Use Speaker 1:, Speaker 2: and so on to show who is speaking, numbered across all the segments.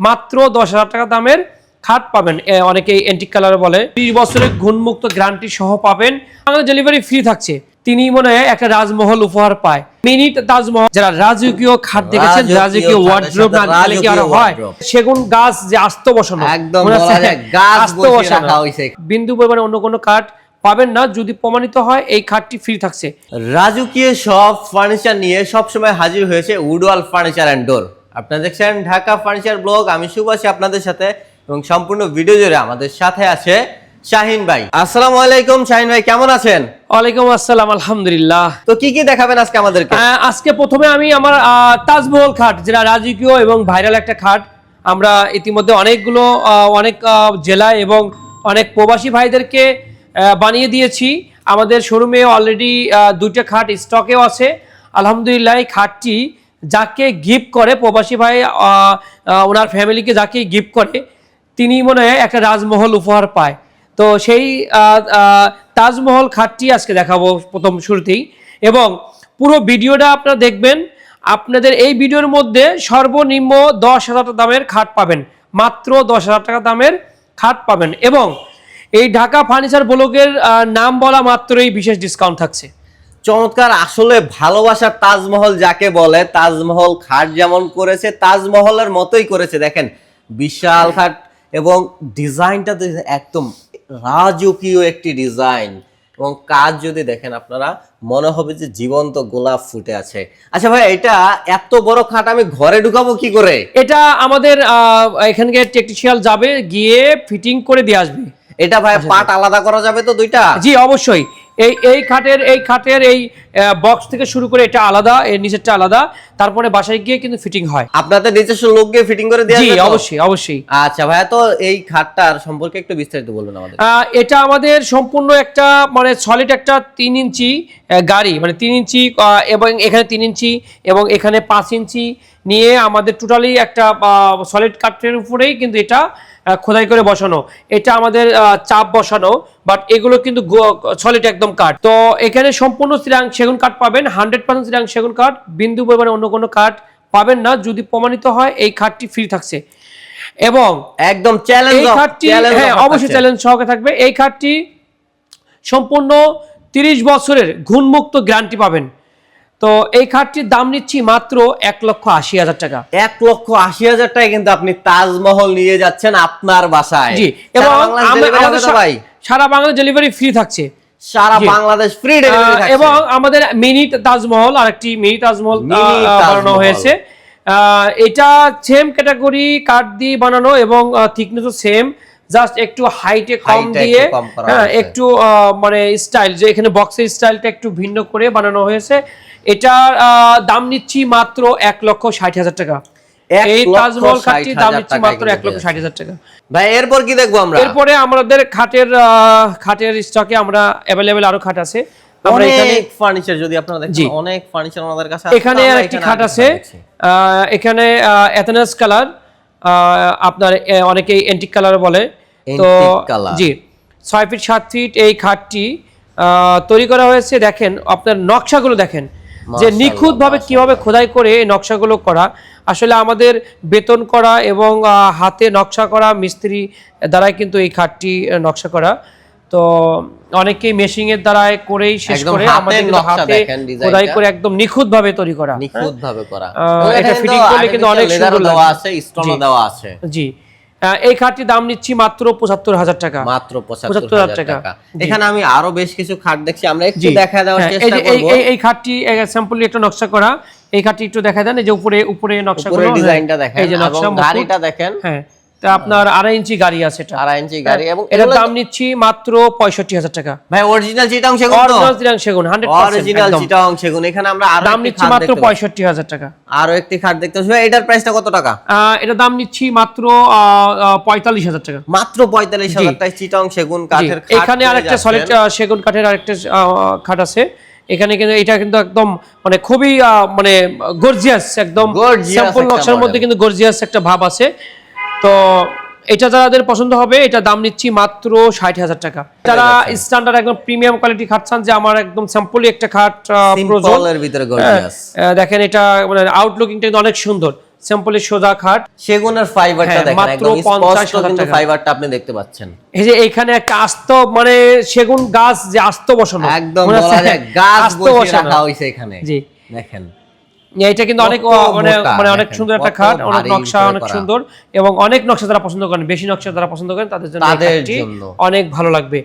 Speaker 1: মাত্র 10,000 টাকা দামের খাট পাবেন। অনেকেই এন্টিক কালার বলে। 20 বছরের গুণমুক্ত গ্যারান্টি সহ পাবেন। আমাদের ডেলিভারি ফ্রি থাকছে। তিনি মনে হয় একটা রাজমহল উপহার পায়। মিনি তাজমহল, যারা রাজকীয় খাট দেখেছেন, রাজকীয় ওয়ার্ড্রোব না দিলে কি আর হয়, সেগুন গাছ যে আস্ত বসানো,
Speaker 2: একদম বলা যায় গাছ বসিয়ে রাখা হইছে।
Speaker 1: বিন্দু পরিমাণে অন্য কোনো কাঠ পাবেন না। যদি প্রমাণিত হয় এই খাটটি ফ্রি থাকছে।
Speaker 2: রাজকীয় সব ফার্নিচার নিয়ে সবসময় হাজির হয়েছে উডওয়াল ফার্নিচার অ্যান্ড ডোর। আপনারা দেখছেন ঢাকা ফার্নিচার ব্লগ। আমি শুভ আছি আপনাদের সাথে এবং সম্পূর্ণ ভিডিও জুড়ে আমাদের সাথে আছে শাহিন ভাই। আসসালামু আলাইকুম শাহিন ভাই, কেমন আছেন?
Speaker 1: ওয়ালাইকুম আসসালাম, আলহামদুলিল্লাহ।
Speaker 2: তো কি কি দেখাবেন আজকে আমাদেরকে?
Speaker 1: আজকে প্রথমে আমি আমার তাজমহল খাট, যেটা রাজকীয় এবং ভাইরাল একটা খাট, আমরা ইতিমধ্যে অনেকগুলো অনেক জেলায় এবং অনেক প্রবাসী ভাইদেরকে বানিয়ে দিয়েছি। আমাদের শোরুমে অলরেডি 2টা খাট স্টকেও আছে। আলহামদুলিল্লাহ, এই খাটটি যাকে গিফট করে, প্রবাসী ভাই ওনার ফ্যামিলিকে যাকে গিফট করে, তিনি মনে হয় একটা রাজমহল উপহার পায়। তো সেই তাজমহল খাটটি আজকে দেখাবো প্রথম শুরুতেই, এবং পুরো ভিডিওটা আপনারা দেখবেন। আপনাদের এই ভিডিওর মধ্যে সর্বনিম্ন 10,000 টাকা দামের খাট পাবেন, মাত্র 10,000 টাকা দামের খাট পাবেন। এবং এই ঢাকা ফার্নিচার ব্লগের নাম বলা মাত্রই বিশেষ ডিসকাউন্ট থাকছে।
Speaker 2: চমৎকার, আসলে ভালোবাসার তাজমহল যাকে বলে, তাজমহল খাট যেমন করেছে তাজমহলের মতোই করেছে। দেখেন বিশাল খাট এবং ডিজাইনটা একদম রাজকীয় একটি ডিজাইন, এবং কাজ যদি দেখেন আপনারা মনে হবে যে জীবন্ত গোলাপ ফুটে আছে। আচ্ছা ভাই, এটা এত বড় খাট আমি ঘরে ঢুকাবো কি করে?
Speaker 1: এটা আমাদের এখানকার টেকনিশিয়ান যাবে, গিয়ে ফিটিং করে দিয়ে আসবে।
Speaker 2: এটা ভাই পার্ট আলাদা করা যাবে তো দুইটা?
Speaker 1: জি অবশ্যই। এই খাটের এই বক্স থেকে শুরু করে এটা আলাদা, এর নিচেরটা আলাদা, তারপরে বাসায় গিয়ে কিন্তু ফিটিং হয়।
Speaker 2: আপনাদের নিজস্ব লোক গিয়ে ফিটিং করে দেওয়া
Speaker 1: জি
Speaker 2: যাবে?
Speaker 1: অবশ্যই অবশ্যই।
Speaker 2: আচ্ছা ভাইয়া, তো এই খাটটার সম্পর্কে একটু বিস্তারিত বলবেন আমাদের।
Speaker 1: এটা আমাদের সম্পূর্ণ একটা মানে সলিড একটা 3 ইঞ্চি গাড়ি, মানে 3 ইঞ্চি, এবং এখানে 3 ইঞ্চি এবং এখানে 5 ইঞ্চি নিয়ে আমাদের টোটালি একটা সলিড কাঠের উপরেই কিন্তু এটা খোদাই করে বসানো। এটা আমাদের চাপ বসানো, বাট এগুলো কিন্তু সলিড একদম কাঠ। তো এখানে সম্পূর্ণ শ্রীরাং সেগুন কাঠ পাবেন, 100% শ্রীরাং সেগুন কাঠ, বিন্দু পরিমাণে অন্য কোনো কাঠ পাবেন না। যদি প্রমাণিত হয় এই খাটটি ফ্রি থাকছে। এবং
Speaker 2: একদম চ্যালেঞ্জ,
Speaker 1: এই খাটটি অবশ্যই চ্যালেঞ্জ সহকারে থাকবে। এই খাটটি সম্পূর্ণ 30 বছরের গুণমুক্ত গ্যারান্টি পাবেন। তো এই খাটটির দাম নিচ্ছি মাত্র 1,80,000 টাকা।
Speaker 2: 1,80,000 টাকা কিন্তু আপনি তাজমহল নিয়ে যাচ্ছেন আপনার বাসায়।
Speaker 1: জি, এবং
Speaker 2: আমাদের
Speaker 1: সারা বাংলাদেশ ডেলিভারি ফ্রি থাকছে।
Speaker 2: সারা বাংলাদেশ ফ্রি ডেলিভারি থাকছে।
Speaker 1: এবং আমাদের মিনি তাজমহল, আরেকটি মিনি তাজমহল বানানো হয়েছে। এটা সেম ক্যাটাগরি কাঠ দিয়ে বানানো এবং থিকনেসও সেম, জাস্ট একটু হাইটে কম দিয়ে, একটু মানে স্টাইল, যে এখানে বক্সের স্টাইলটা একটু ভিন্ন করে বানানো হয়েছে। এটার দাম নিচ্ছি মাত্র 1,60,000 টাকা। এই তাজমহল খাটটির দাম নিচ্ছি মাত্র 1,60,000 টাকা।
Speaker 2: ভাই এরপর কি দেখবো আমরা?
Speaker 1: এরপরে আমাদের খাটের স্টকে আমরা अवेलेबल আরো খাট আছে। আমরা এখানে
Speaker 2: ফার্নিচার যদি আপনারা দেখেন, অনেক ফার্নিচার আমাদের কাছে আছে।
Speaker 1: এখানে আরেকটি খাট আছে, এখানে এথেনাস কালার, আপনার অনেকেই এন্টিক কালার বলে। তো জি, 6 ফিট 7 ফিট এই খাটটি তৈরি করা হয়েছে। দেখেন আপনার নকশাগুলো দেখেন যে নিখুঁত ভাবে কিভাবে খোদাই করে এই নকশাগুলো করা। আসলে আমাদের বেতন করা এবং হাতে নকশা করা মিস্ত্রি দ্বারাই কিন্তু এই খাটটি নকশা করা। তো অনেকেই মেশিং এর দ্বারাই করেই শেষ করে, আমাদের হাতে খোদাই করে একদম নিখুঁত ভাবে তৈরি করা,
Speaker 2: নিখুঁত ভাবে করা।
Speaker 1: এটা ফিটিং করলে কিন্তু অনেক সুন্দর
Speaker 2: দেওয়া আছে, স্টোনও দেওয়া আছে।
Speaker 1: জি, এই খাটটির দাম নিচ্ছি মাত্র 75,000 টাকা।
Speaker 2: মাত্র 75,000 টাকা। এখানে আমি আরো বেশ কিছু খাট দেখছি, আমরা একটু দেখায় দেওয়ার চেষ্টা করব।
Speaker 1: এই খাটটি স্যাম্পলি একটা নকশা করা। এই খাটটি একটু দেখায় দেন, এই যে উপরে নকশাগুলো,
Speaker 2: উপরে ডিজাইনটা দেখেন,
Speaker 1: এই যে নকশা,
Speaker 2: গাড়িটা দেখেন।
Speaker 1: হ্যাঁ, তা আপনার 2.5 ইঞ্চি গাড়ি আছে, এটা
Speaker 2: 2.5 ইঞ্চি গাড়ি, এবং
Speaker 1: এর দাম নিচ্ছি মাত্র 65,000 টাকা।
Speaker 2: ভাই অরিজিনাল চিটাং সেগুন,
Speaker 1: অরিজিনাল চিটাং সেগুন 100%
Speaker 2: অরিজিনাল চিটাং সেগুন। এখানে আমরা আরো
Speaker 1: দাম নিচ্ছি মাত্র 65,000 টাকা।
Speaker 2: আরো একটি খাট দেখতে পাচ্ছি, এটার প্রাইসটা কত টাকা?
Speaker 1: এটা দাম নিচ্ছি মাত্র 45,000 টাকা।
Speaker 2: মাত্র 45,000 টাকায় চিটাং সেগুন কাঠের খাট।
Speaker 1: এখানে আরেকটা সলিড সেগুন কাঠের আরেকটা খাট আছে। এখানে কিন্তু এটা কিন্তু একদম মানে খুবই মানে গর্জিয়াস, একদম সিম্পল নকশার মধ্যে কিন্তু গর্জিয়াস একটা ভাব আছে। তো এটা যাদের পছন্দ হবে, এটা দাম নিচ্ছি মাত্র 60,000 টাকা। যারা স্ট্যান্ডার্ড একদম প্রিমিয়াম কোয়ালিটি খাট চান, যে আমার একদম সিম্পলি একটা খাট প্রয়োজন,
Speaker 2: এর ভিতরে গর্জিয়াস,
Speaker 1: দেখেন এটা মানে আউটলুকিংটা কিন্তু অনেক সুন্দর। সিম্পলি সোজা খাট।
Speaker 2: সেগুনের ফাইবারটা দেখেন
Speaker 1: মাত্র
Speaker 2: একদম স্পষ্ট
Speaker 1: 50,000
Speaker 2: কিন্তু
Speaker 1: টাকা।
Speaker 2: ফাইবারটা আপনি দেখতে পাচ্ছেন।
Speaker 1: এই যে এখানে একটা আস্ত মানে সেগুন গাছ যে আস্ত বসানো,
Speaker 2: একদম
Speaker 1: মনে
Speaker 2: বলা
Speaker 1: হচ্ছে
Speaker 2: যায় গাছ
Speaker 1: আস্ত
Speaker 2: বসিয়ে
Speaker 1: বসানো।
Speaker 2: রাখা হইছে এখানে।
Speaker 1: জি
Speaker 2: দেখেন
Speaker 1: এটা কিন্তু অনেক
Speaker 2: কত
Speaker 1: মানে
Speaker 2: মোটা,
Speaker 1: মানে অনেক
Speaker 2: দেখেন,
Speaker 1: সুন্দর একটা
Speaker 2: কত
Speaker 1: খাট, অনেক
Speaker 2: ভারী
Speaker 1: নকশা
Speaker 2: করে
Speaker 1: অনেক
Speaker 2: করা।
Speaker 1: সুন্দর এবং অনেক নকশা যারা পছন্দ করেন, বেশি নকশা যারা পছন্দ করেন তাদের জন্য এই
Speaker 2: তাদের
Speaker 1: খাটটি
Speaker 2: জন্য।
Speaker 1: অনেক ভালো লাগবে।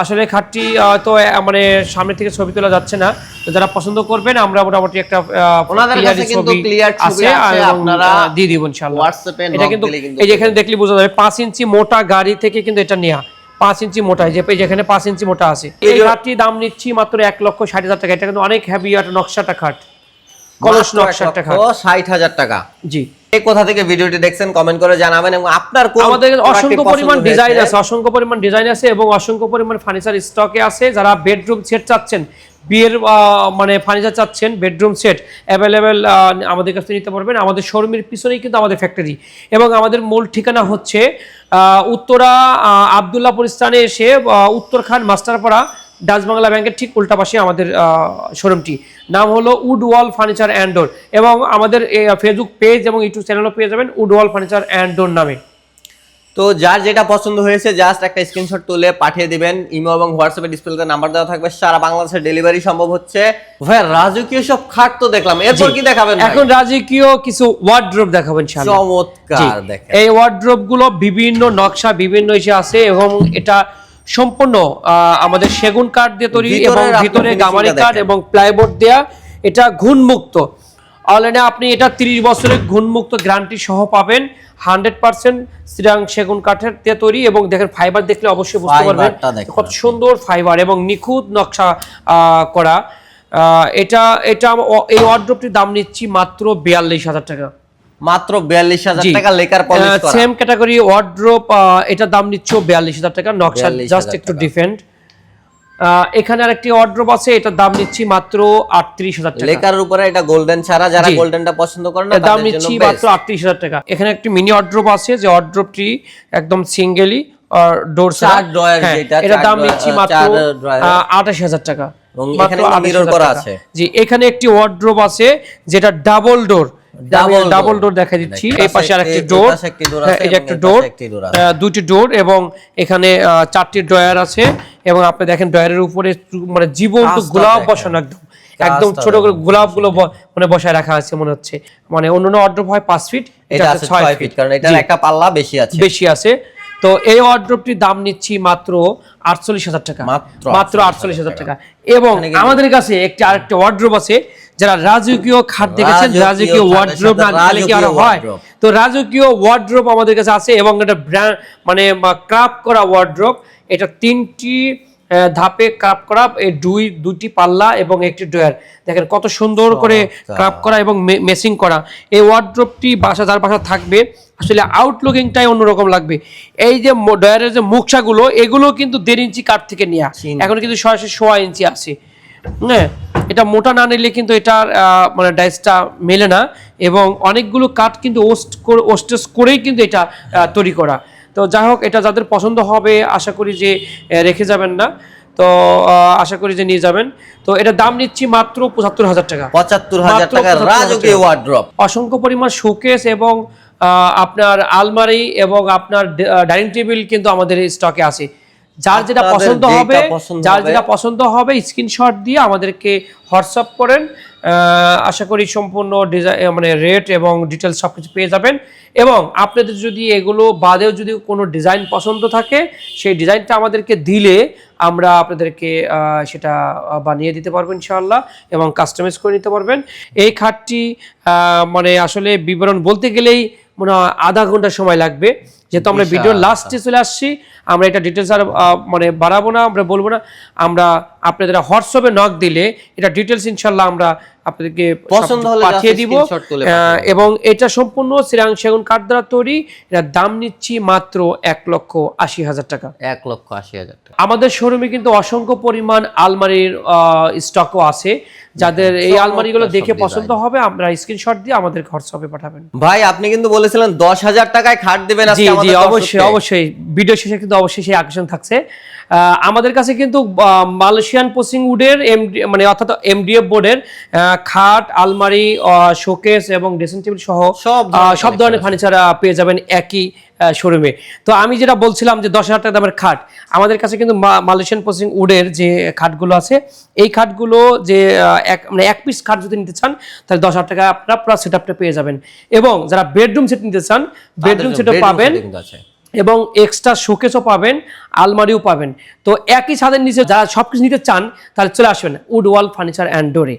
Speaker 1: আসলে খাটটি তো মানে সামনে থেকে ছবি তোলা যাচ্ছে না, তো যারা পছন্দ করবেন আমরা মোটামুটি একটা
Speaker 2: ওনাদের কাছে কিন্তু ক্লিয়ার ছবি আছে,
Speaker 1: এবং
Speaker 2: আপনারা
Speaker 1: দিয়ে দিব ইনশাআল্লাহ।
Speaker 2: হোয়াটসঅ্যাপে
Speaker 1: এটা
Speaker 2: নক
Speaker 1: কিন্তু
Speaker 2: দিলে কিন্তু
Speaker 1: এই যে এখানে দেখলে বোঝা যাবে 5 ইঞ্চি মোটা গাড়ি থেকে কিন্তু এটা নেওয়া, 5 ইঞ্চি মোটা, এই যে যেখানে 5 ইঞ্চি মোটা আছে। এই খাটটির দাম নিচ্ছি মাত্র 1,60,000 টাকা। এটা কিন্তু অনেক হেভি একটা নকশাটা খাট, কলস নকশা একটা খাট।
Speaker 2: 60,000 টাকা।
Speaker 1: জি
Speaker 2: এই কোথা থেকে ভিডিওটি দেখছেন কমেন্ট করে জানাবেন এবং আপনার কোন
Speaker 1: আমাদের
Speaker 2: প্রোডাক্টটি
Speaker 1: অসংখ্য
Speaker 2: পছন্দ
Speaker 1: পরিমাণ
Speaker 2: হয়েছে।
Speaker 1: ডিজাইন আছে, অসংখ্য পরিমাণ ডিজাইন আছে এবং অসংখ্য পরিমাণ ফার্নিচার স্টকে আছে। যারা বেডরুম সেট চাচ্ছেন, বিয়ের মানে ফার্নিচার চাচ্ছেন, বেডরুম সেট অ্যাভেলেবেল আমাদের কাছে নিতে পারবেন। আমাদের শোরুমের পিছনেই কিন্তু আমাদের ফ্যাক্টরি এবং আমাদের মূল ঠিকানা হচ্ছে উত্তরা আবদুল্লাহপুর স্থানে এসে উত্তরখান মাস্টারপাড়া ডাচ বাংলা ব্যাংকের ঠিক উল্টা পাশে আমাদের শোরুমটি। নাম হলো উডওয়াল ফার্নিচার অ্যান্ড ডোর এবং আমাদের ফেসবুক পেজ এবং ইউটিউব চ্যানেলও পেয়ে যাবেন উডওয়াল ফার্নিচার অ্যান্ড ডোর নামে।
Speaker 2: তো যার যেটা পছন্দ হয়েছে জাস্ট একটা স্ক্রিনশট তুলে পাঠিয়ে দিবেন। ইমো এবং হোয়াটসঅ্যাপে ডিসপ্লেতে নাম্বার দেওয়া থাকবে, সারা বাংলাদেশে ডেলিভারি সম্ভব হচ্ছে। ভাই রাজকীয় সব খাট তো দেখলাম, এরপর কি দেখাবেন ভাই?
Speaker 1: এখন রাজকীয় কিছু ওয়ার্ড্রোব দেখাবো ইনশাআল্লাহ।
Speaker 2: চমৎকার দেখেন।
Speaker 1: এই ওয়ার্ড্রোব গুলো বিভিন্ন নকশা বিভিন্ন ইসে আছে এবং এটা সম্পূর্ণ আমাদের সেগুন কাঠ দিয়ে তৈরি এবং ভিতরে গামারি কাঠ এবং প্লাইবোর্ড দেয়া। এটা ঘুণমুক্ত, অলরেডি আপনি এটা 30 বছরের ঘুণমুক্ত গ্যারান্টি সহ পাবেন। 100% শ্রীরাং সেগুন কাঠের দিয়ে তৈরি এবং দেখেন ফাইবার দেখলে অবশ্যই বুঝতে পারবেন কত সুন্দর ফাইবার এবং নিখুঁত নকশা করা। এটা এই ওয়ার্ড্রোবটির দাম নিচ্ছি মাত্র 42,000 টাকা।
Speaker 2: মাত্র 42,000 টাকা লেকার পলিশ করা।
Speaker 1: সেম ক্যাটাগরি ওয়ার্ড্রোব, এটা দাম নিচ্ছে 42,000 টাকা, নকশা জাস্ট একটু ডিফারেন্ট। এখানে আরেকটি ওয়ার্ড্রোব আছে, এটার দাম নিচ্ছি মাত্র 38,000 টাকা।
Speaker 2: লেকার উপরে এটা গোল্ডেন ছাড়া, যারা গোল্ডেনটা পছন্দ করেন না
Speaker 1: দাম
Speaker 2: তাদের জন্য
Speaker 1: নিচ্ছি মাত্র 38,000 টাকা। এখানে একটি মিনি ওয়ার্ড্রোব আছে, যে ওয়ার্ড্রোবটি একদম সিঙ্গেলি ডোর
Speaker 2: চার ড্রয়ার, যেটা
Speaker 1: এটা দাম নিচ্ছি মাত্র 28,000 টাকা।
Speaker 2: এবং এখানে মিরর করা আছে।
Speaker 1: জি এখানে একটি ওয়ার্ড্রোব আছে যেটা ডাবল ডোর, ডাবল ডোর দেখা দিচ্ছি। এই পাশে আরেকটি ডোর, এই যে একটা ডোর, দুটি ডোর এবং এখানে 4টি ড্রয়ার আছে এবং আপনি দেখেন ড্রয়ারের উপরে মানে জীবন্ত গোলাপ বসানো, একদম ছোট করে গোলাপগুলো মানে বসায় রাখা আছে মনে হচ্ছে। মানে অন্যান্য ওয়ার্ড্রোব হয় 5 ফিট,
Speaker 2: এটা আছে 6 ফিট, কারণ এটার একটা পাল্লা বেশি আছে।
Speaker 1: তো এই ওয়ার্ড্রোবটির দাম নিচ্ছি মাত্র 48,000 টাকা, মাত্র 48,000 টাকা। এবং আমাদের কাছে আরেকটা ওয়ার্ড্রোব আছে, যারা রাজকীয় খাট দেখেছেন, রাজকীয় ওয়ার্ড্রোব না দেখলে কি আর হয়? তো রাজকীয় ওয়ার্ড্রোব আমাদের কাছে আছে এবং এটা ব্র্যান্ড মানে ক্রাফট করা ওয়ার্ড্রোব। এটা 3টি ধাপে ক্রাফট করা, এই দুইটি পাল্লা এবং একটি ড্রয়ার, দেখেন কত সুন্দর করে ক্রাফট করা এবং মেসিং করা। এই ওয়ার্ড্রোবটি যার বাসা থাকবে আসলে আউটলুকিংটাই অন্যরকম লাগবে। এই যে ড্রয়ারের যে মুখসাগুলো, এগুলো কিন্তু 1.5 ইঞ্চি কাঠ থেকে নেওয়া, এখন কিন্তু সরাসরি 1.5 ইঞ্চি আছে। হ্যাঁ, এটা মোটা না নিলে কিন্তু এটার মানে ডাইসটা মেলে না এবং অনেকগুলো কাঠ কিন্তু ওস্টেজ করেই কিন্তু এটা তৈরি করা। তো যাই হোক, এটা যাদের পছন্দ হবে আশা করি যে রেখে যাবেন না, তো আশা করি যে নিয়ে যাবেন। তো এটা দাম নিচ্ছি মাত্র 75,000 টাকা।
Speaker 2: 75,000 টাকা রাজকীয় ওয়ার্ড্রোব।
Speaker 1: অসংখ্য পরিমাণ শোকেস এবং আপনার আলমারি এবং আপনার ডাইনিং টেবিল কিন্তু আমাদের স্টকে আছে। যার যেটা পছন্দ হবে স্ক্রিনশট দিয়ে আমাদেরকে হোয়াটসঅ্যাপ করেন। আশা করি সম্পূর্ণ ডিজাইন মানে রেট এবং ডিটেলস সবকিছু পেয়ে যাবেন। এবং আপনাদের যদি এগুলো বাদেও যদি কোনো ডিজাইন পছন্দ থাকে, সেই ডিজাইনটা আমাদেরকে দিলে আমরা আপনাদেরকে সেটা বানিয়ে দিতে পারবো ইনশাআল্লাহ এবং কাস্টমাইজ করে নিতে পারবেন। এই খাটটি মানে আসলে বিবরণ বলতে গেলেই মনে হয় আধা ঘন্টা সময় লাগবে, যেহেতু আমরা ভিডিওর লাস্টে চলে আসছি। আমরা এটা ডিটেলস আর মানে বাড়াবো না, আমরা বলবো না। আমরা আপনাদের হোয়াটসঅ্যাপে নক দিলে এটা ডিটেলস ইনশাআল্লাহ আমরা আপনাদেরকে
Speaker 2: পছন্দ হলে
Speaker 1: পাঠিয়ে দিব। এবং এটা সম্পূর্ণ শ্রীরাং সেগুন কাঠ দ্বারা তৈরি। এটার দাম নিচ্ছি মাত্র 1,80,000 টাকা।
Speaker 2: 1,80,000 টাকা।
Speaker 1: আমাদের শোরুমে কিন্তু অসংখ্য পরিমাণ আলমারির স্টকও আছে। যাদের এই আলমারিগুলো দেখে পছন্দ হবে, আমরা স্ক্রিনশট দিয়ে আমাদের হোয়াটসঅ্যাপে পাঠাবেন।
Speaker 2: ভাই আপনি কিন্তু বলেছিলেন 10,000 টাকায় খাট দিবেন আজকে আমাদের আমাদের
Speaker 1: অবশ্যই
Speaker 2: দর্শককে?
Speaker 1: অবশ্যই ভিডিও শেষে কিন্তু অবশ্যই সেই আকর্ষণ থাকছে। আমাদের কাছে কিন্তু মালয়েশিয়ান পোসিং উডের মানে অর্থাৎ এমডিএফ বোর্ডের খাট, আলমারি, শোকেস এবং ড্রেসিং টেবিল সহ সব ধরনের ফার্নিচার পেয়ে যাবেন একই শোরুমে। তো আমি যেটা বলছিলাম যে 10,000 টাকা দামের খাট, আমাদের কাছে কিন্তু মালয়েশিয়ান পোসিং উডের যে খাটগুলো আছে, এই খাটগুলো যে মানে এক পিস খাট যদি নিতে চান তাহলে 10,000 টাকা আপনারা পুরো সেটআপটা পেয়ে যাবেন। এবং যারা বেডরুম সেট নিতে চান বেডরুম সেটও পাবেন এবং এক্সট্রা শোকেসও পাবেন, আলমারিও পাবেন। তো একই ছাদের নিচে যারা সবকিছু নিতে চান তাহলে চলে আসবেন উড ওয়াল ফার্নিচার অ্যান্ড ডোরে।